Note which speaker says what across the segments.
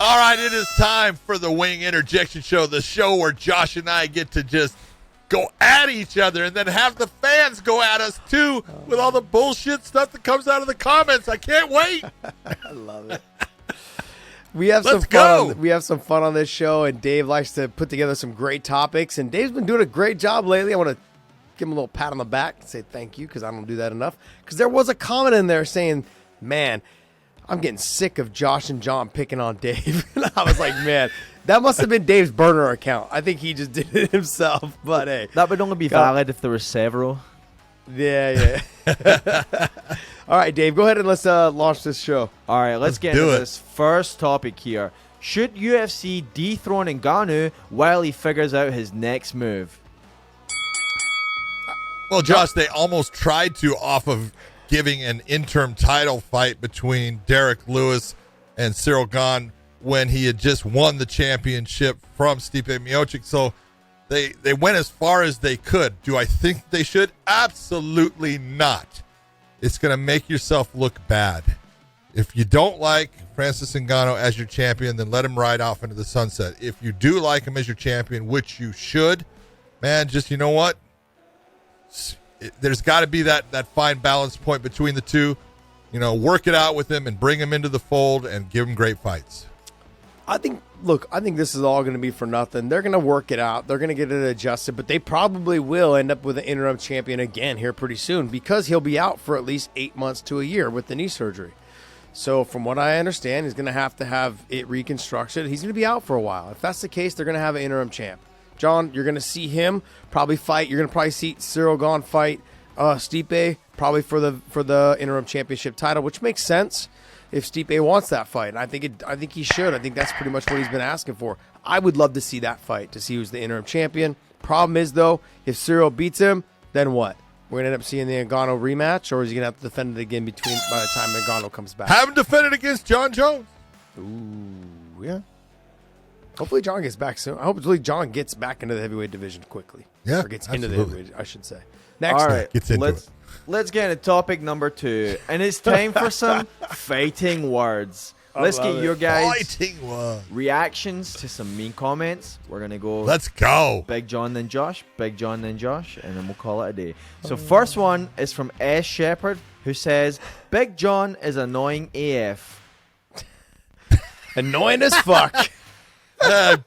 Speaker 1: All right, it is time for the Wing Interjection Show, the show where Josh and I get to just go at each other and then have the fans go at us, too, with all the bullshit stuff that comes out of the comments. I can't wait.
Speaker 2: I love it. We have some fun. We have some fun on this show, and Dave likes to put together some great topics, and Dave's been doing a great job lately. I want to give him a little pat on the back and say thank you, because I don't do that enough. Because there was a comment in there saying, man, I'm getting sick of Josh and John picking on Dave. And I was like, man, that must have been Dave's burner account. I think he just did it himself. But hey,
Speaker 3: that would only be valid if there were several.
Speaker 2: Yeah. All right, Dave, go ahead and let's launch this show.
Speaker 3: All right, let's get into this first topic here. Should UFC dethrone Ngannou while he figures out his next move?
Speaker 1: Well, Josh, they almost tried to off of giving an interim title fight between Derek Lewis and Cyril Gane when he had just won the championship from Stipe Miocic. So they went as far as they could. Do I think they should? Absolutely not. It's going to make yourself look bad. If you don't like Francis Ngannou as your champion, then let him ride off into the sunset. If you do like him as your champion, which you should, man, just, you know what? There's got to be that fine balance point between the two. You know, work it out with him and bring him into the fold and give him great fights.
Speaker 2: I think this is all going to be for nothing. They're going to work it out. They're going to get it adjusted, but they probably will end up with an interim champion again here pretty soon because he'll be out for at least 8 months to a year with the knee surgery. So from what I understand, he's going to have it reconstructed. He's going to be out for a while. If that's the case, they're going to have an interim champ. John, you're going to see him probably fight. You're going to probably see Cyril Gane fight Stipe probably for the interim championship title, which makes sense if Stipe wants that fight. And I think he should. I think that's pretty much what he's been asking for. I would love to see that fight to see who's the interim champion. Problem is, though, if Cyril beats him, then what? We're going to end up seeing the Ngannou rematch, or is he going to have to defend it again by the time Ngannou comes back?
Speaker 1: Have him defend it against John Jones.
Speaker 2: Ooh, yeah. Hopefully John gets back soon. Hopefully John gets back into the heavyweight division quickly.
Speaker 1: Yeah,
Speaker 2: or gets
Speaker 1: absolutely.
Speaker 2: into the heavyweight, I should say. Next.
Speaker 3: All right,
Speaker 1: let's
Speaker 3: get into topic number 2. And it's time for some fighting words. Let's get your guys' reactions to some mean comments. We're going to go.
Speaker 1: Let's go.
Speaker 3: Big John, then Josh. Big John, then Josh. And then we'll call it a day. So first one is from S. Shepherd, who says, Big John is annoying AF.
Speaker 2: Annoying as fuck.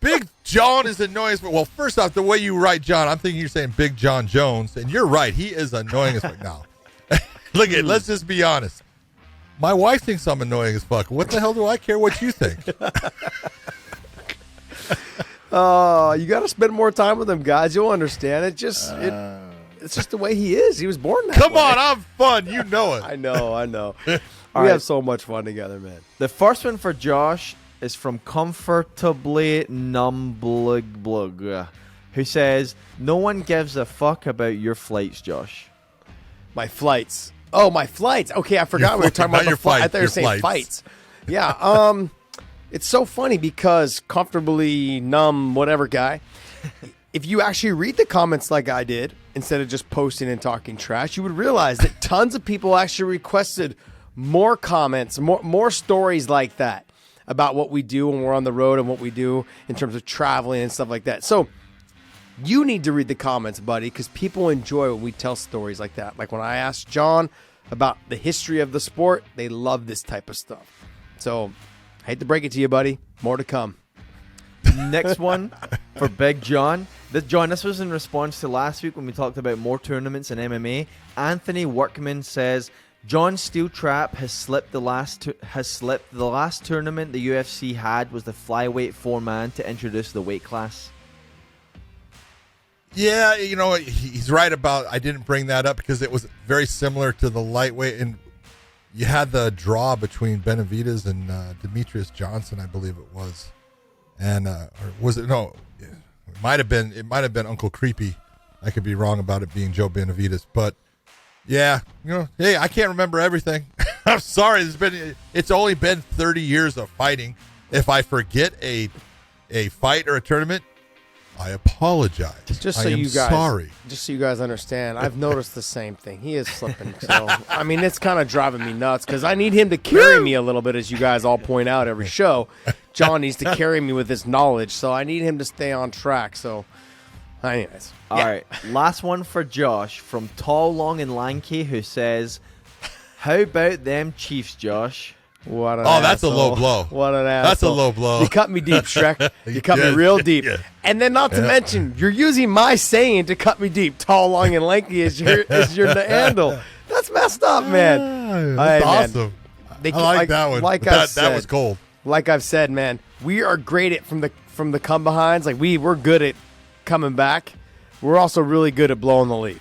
Speaker 1: Big John is annoying. Well, first off, the way you write John, I'm thinking you're saying Big John Jones, and you're right. He is annoying as fuck. Now, look at. Let's just be honest. My wife thinks I'm annoying as fuck. What the hell do I care what you think?
Speaker 2: You got to spend more time with him, guys. You'll understand. It's just the way he is. He was born that way.
Speaker 1: Come on, I'm fun. You know it.
Speaker 2: I know. We have so much fun together, man.
Speaker 3: The first one for Josh is from Comfortably Numblug, who says, no one gives a fuck about your flights, Josh.
Speaker 2: My flights. Oh, my flights. Okay, I forgot we were talking about your flights. I thought you were saying fights. Yeah. It's so funny because Comfortably Numb whatever guy, if you actually read the comments like I did, instead of just posting and talking trash, you would realize that tons of people actually requested more comments, more stories like that about what we do when we're on the road and what we do in terms of traveling and stuff like that. So you need to read the comments, buddy, because people enjoy when we tell stories like that. Like when I asked John about the history of the sport, they love this type of stuff. So I hate to break it to you, buddy. More to come.
Speaker 3: Next one for Big John. This was in response to last week when we talked about more tournaments in MMA. Anthony Workman says, John Steel Trap has slipped the last tournament the UFC had was the flyweight 4-man to introduce the weight class.
Speaker 1: Yeah, you know, he's right about, I didn't bring that up because it was very similar to the lightweight, and you had the draw between Benavidez and Demetrius Johnson, I believe it was. And or was it? No, it might have been Uncle Creepy. I could be wrong about it being Joe Benavidez, but yeah, you know, hey, I can't remember everything. I'm sorry. It's only been 30 years of fighting. If I forget a fight or a tournament, I apologize.
Speaker 2: Just
Speaker 1: I
Speaker 2: so
Speaker 1: am
Speaker 2: you guys,
Speaker 1: sorry.
Speaker 2: just so you guys understand, I've noticed the same thing. He is slipping. So I mean, it's kind of driving me nuts because I need him to carry me a little bit, as you guys all point out every show. John needs to carry me with his knowledge, so I need him to stay on track. So, anyways,
Speaker 3: All right, last one for Josh from Tall, Long, and Lanky, who says, "How about them Chiefs, Josh?"
Speaker 2: What an
Speaker 1: That's a
Speaker 2: asshole.
Speaker 1: low blow.
Speaker 2: What an asshole.
Speaker 1: That's a low blow.
Speaker 2: You cut me deep, Shrek. You cut me
Speaker 1: did.
Speaker 2: real deep.
Speaker 1: Yeah.
Speaker 2: And then not to mention, you're using my saying to cut me deep. Tall, long, and lanky is your handle. That's messed up, man.
Speaker 1: That's
Speaker 2: Hey, man.
Speaker 1: awesome.
Speaker 2: They
Speaker 1: I like that one.
Speaker 2: Like
Speaker 1: But
Speaker 2: I've said,
Speaker 1: that was cold.
Speaker 2: Like I've said, man, we are great at from the come behinds. Like we're good at coming back. We're also really good at blowing the lead.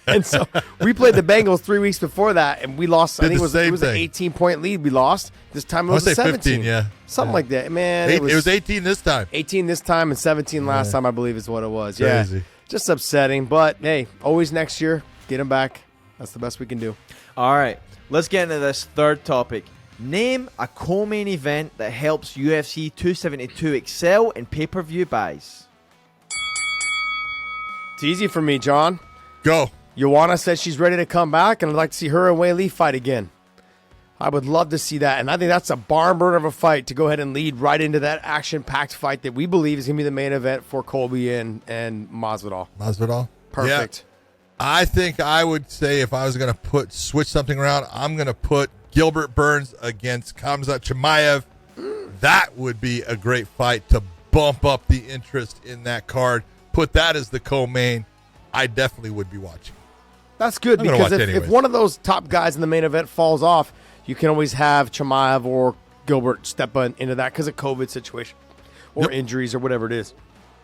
Speaker 2: And so we played the Bengals 3 weeks before that, and we lost. I
Speaker 1: Did
Speaker 2: think
Speaker 1: the
Speaker 2: it was an
Speaker 1: same
Speaker 2: 18-point lead we lost. This time it
Speaker 1: I
Speaker 2: was
Speaker 1: would
Speaker 2: a
Speaker 1: say
Speaker 2: 17.
Speaker 1: 15, yeah.
Speaker 2: Something like that. Man,
Speaker 1: It was 18 this time.
Speaker 2: 18 this time and 17 last time, I believe is what it was. Yeah,
Speaker 1: Crazy.
Speaker 2: just upsetting. But, hey, always next year, get them back. That's the best we can do.
Speaker 3: All right, let's get into this third topic. Name a co-main event that helps UFC 272 excel in pay-per-view buys.
Speaker 2: It's easy for me, John.
Speaker 1: Go.
Speaker 2: Joanna says she's ready to come back, and I'd like to see her and Wei Lee fight again. I would love to see that, and I think that's a barn burner of a fight to go ahead and lead right into that action-packed fight that we believe is going to be the main event for Colby and Masvidal.
Speaker 1: Masvidal.
Speaker 2: Perfect.
Speaker 1: Yeah. I think I would say if I was going to switch something around, I'm going to put Gilbert Burns against Khamzat Chimaev. That would be a great fight to bump up the interest in that card. Put that as the co-main. I definitely would be watching.
Speaker 2: That's good
Speaker 1: I'm gonna
Speaker 2: because
Speaker 1: watch
Speaker 2: if
Speaker 1: anyways.
Speaker 2: one of those top guys in the main event falls off, you can always have Chimaev or Gilbert step into that because of COVID situation or
Speaker 1: Yep.
Speaker 2: injuries or whatever it is.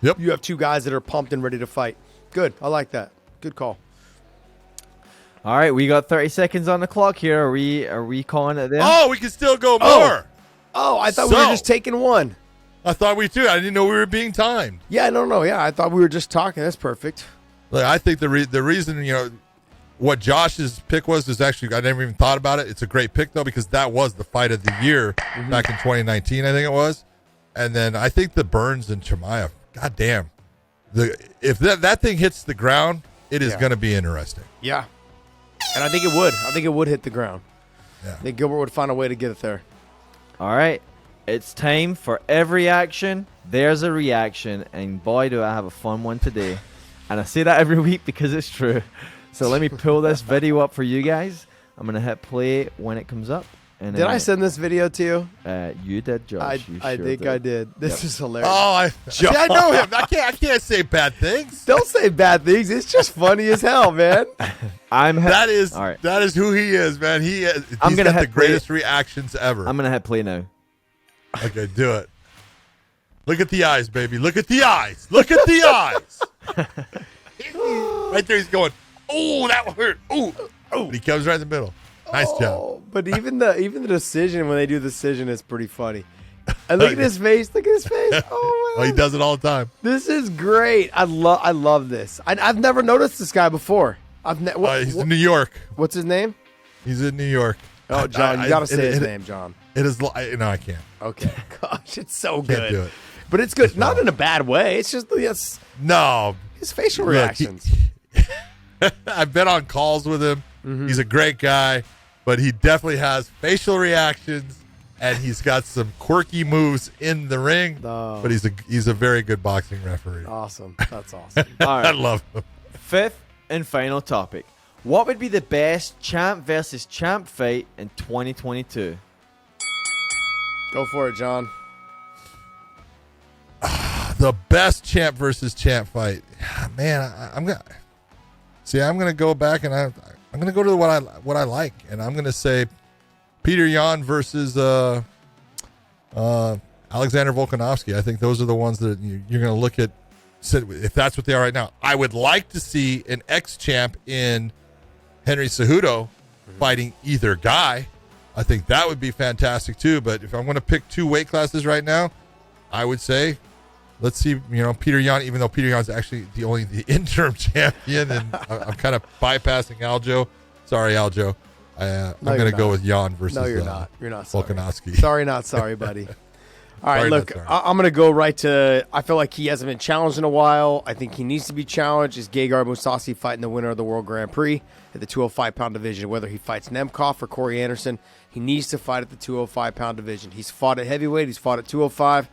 Speaker 1: Yep.
Speaker 2: You have two guys that are pumped and ready to fight. Good. I like that. Good call.
Speaker 3: All right, we got 30 seconds on the clock here. Are we calling it there?
Speaker 1: Oh, we can still go more.
Speaker 2: Oh, I thought we were
Speaker 1: So-
Speaker 2: just taking one.
Speaker 1: I thought we too. I didn't know we were being timed.
Speaker 2: Yeah, no. Yeah, I thought we were just talking. That's perfect.
Speaker 1: Look, I think the reason, what Josh's pick was is actually, I never even thought about it. It's a great pick, though, because that was the fight of the year back in 2019, I think it was. And then I think the Burns and Chimaev, goddamn. If that thing hits the ground, it is
Speaker 2: Yeah.
Speaker 1: going to be interesting.
Speaker 2: Yeah. And I think it would. I think it would hit the ground.
Speaker 1: Yeah.
Speaker 2: I think Gilbert would find a way to get it there.
Speaker 3: All right, it's time for every action. There's a reaction, and boy, do I have a fun one today. And I say that every week because it's true. So let me pull this video up for you guys. I'm going to hit play when it comes up. And
Speaker 2: Did I send this video to you?
Speaker 3: You did, Josh.
Speaker 2: I think I did. This is hilarious.
Speaker 1: Oh, see, I know him. I can't say bad things.
Speaker 2: Don't say bad things. It's just funny as hell, man.
Speaker 1: That is
Speaker 3: All right.
Speaker 1: that is who he is, man. He's
Speaker 3: I'm gonna
Speaker 1: got the
Speaker 3: hit play.
Speaker 1: greatest reactions ever.
Speaker 3: I'm going to hit play now.
Speaker 1: Okay, do it. Look at the eyes, baby. Look at the eyes. Look at the eyes. Right there, he's going, oh, that hurt. Oh, he comes right in the middle. Nice job.
Speaker 2: Oh, but even the decision, when they do the decision, is pretty funny. And look at his face. Look at his face. Oh,
Speaker 1: Oh,
Speaker 2: man.
Speaker 1: he does it all the time.
Speaker 2: This is great. I love this. I've never noticed this guy before.
Speaker 1: He's in New York.
Speaker 2: What's his name?
Speaker 1: He's in New York.
Speaker 2: Oh, John, you got to say his
Speaker 1: it-
Speaker 2: name, John.
Speaker 1: It is. No, I can't.
Speaker 2: Okay. Gosh, it's so
Speaker 1: Can't
Speaker 2: good.
Speaker 1: do it.
Speaker 2: But it's good.
Speaker 1: It's
Speaker 2: Not
Speaker 1: wrong.
Speaker 2: in a bad way. It's just
Speaker 1: No.
Speaker 2: his facial
Speaker 1: Look,
Speaker 2: reactions.
Speaker 1: I've been on calls with him.
Speaker 2: Mm-hmm.
Speaker 1: He's a great guy, but he definitely has facial reactions, and he's got some quirky moves in the ring.
Speaker 2: Oh.
Speaker 1: But he's a very good boxing referee.
Speaker 2: Awesome. That's awesome.
Speaker 3: All
Speaker 1: I
Speaker 3: right,
Speaker 1: love him.
Speaker 3: fifth and final topic. What would be the best champ versus champ fight in 2022?
Speaker 2: Go for it, John.
Speaker 1: The best champ versus champ fight, man. I'm gonna go back and I'm gonna go to what I like, and I'm gonna say Peter Yan versus Alexander Volkanovski. I think those are the ones that you're gonna look at. If that's what they are right now, I would like to see an ex-champ in Henry Cejudo fighting either guy. I think that would be fantastic too. But if I'm going to pick two weight classes right now, I would say let's see, Peter Yan, even though Peter Yan's actually the interim champion, and I'm kind of bypassing Aljo. Sorry, Aljo. I'm going to go with Yan versus
Speaker 2: No, you're not. You're not sorry.
Speaker 1: Volkanovski.
Speaker 2: Sorry, not sorry, buddy. All right,
Speaker 1: Sorry,
Speaker 2: look,
Speaker 1: not sorry.
Speaker 2: I'm going to go right to. I feel like he hasn't been challenged in a while. I think he needs to be challenged. Is Gegard Mousasi fighting the winner of the World Grand Prix at the 205-pound division? Whether he fights Nemkov or Corey Anderson, he needs to fight at the 205-pound division. He's fought at heavyweight. He's fought at 205.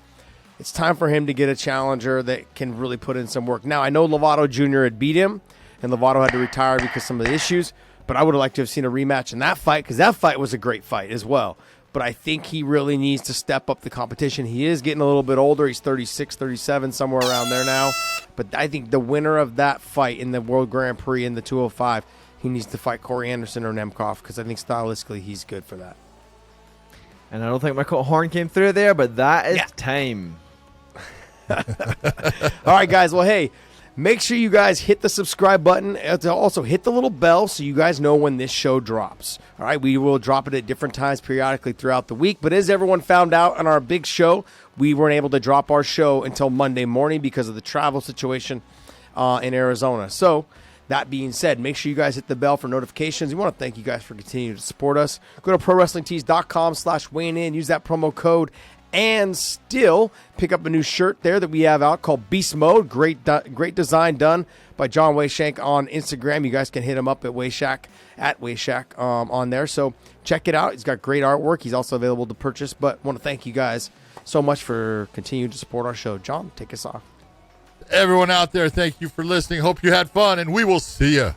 Speaker 2: It's time for him to get a challenger that can really put in some work. Now, I know Lovato Jr. had beat him, and Lovato had to retire because of some of the issues, but I would have liked to have seen a rematch in that fight because that fight was a great fight as well. But I think he really needs to step up the competition. He is getting a little bit older. He's 36, 37, somewhere around there now. But I think the winner of that fight in the World Grand Prix in the 205, he needs to fight Corey Anderson or Nemkov because I think stylistically he's good for that.
Speaker 3: And I don't think my horn came through there, but that is time.
Speaker 2: All right, guys. Well, hey, make sure you guys hit the subscribe button. And also hit the little bell so you guys know when this show drops. All right, we will drop it at different times periodically throughout the week. But as everyone found out on our big show, we weren't able to drop our show until Monday morning because of the travel situation in Arizona. So that being said, make sure you guys hit the bell for notifications. We want to thank you guys for continuing to support us. Go to ProWrestlingTees.com/WayneIn. Use that promo code and still pick up a new shirt there that we have out called Beast Mode. Great design done by John Wayshank on Instagram. You guys can hit him up at Wayshack on there. So check it out. He's got great artwork. He's also available to purchase. But want to thank you guys so much for continuing to support our show. John, take us off.
Speaker 1: Everyone out there, thank you for listening. Hope you had fun, and we will see you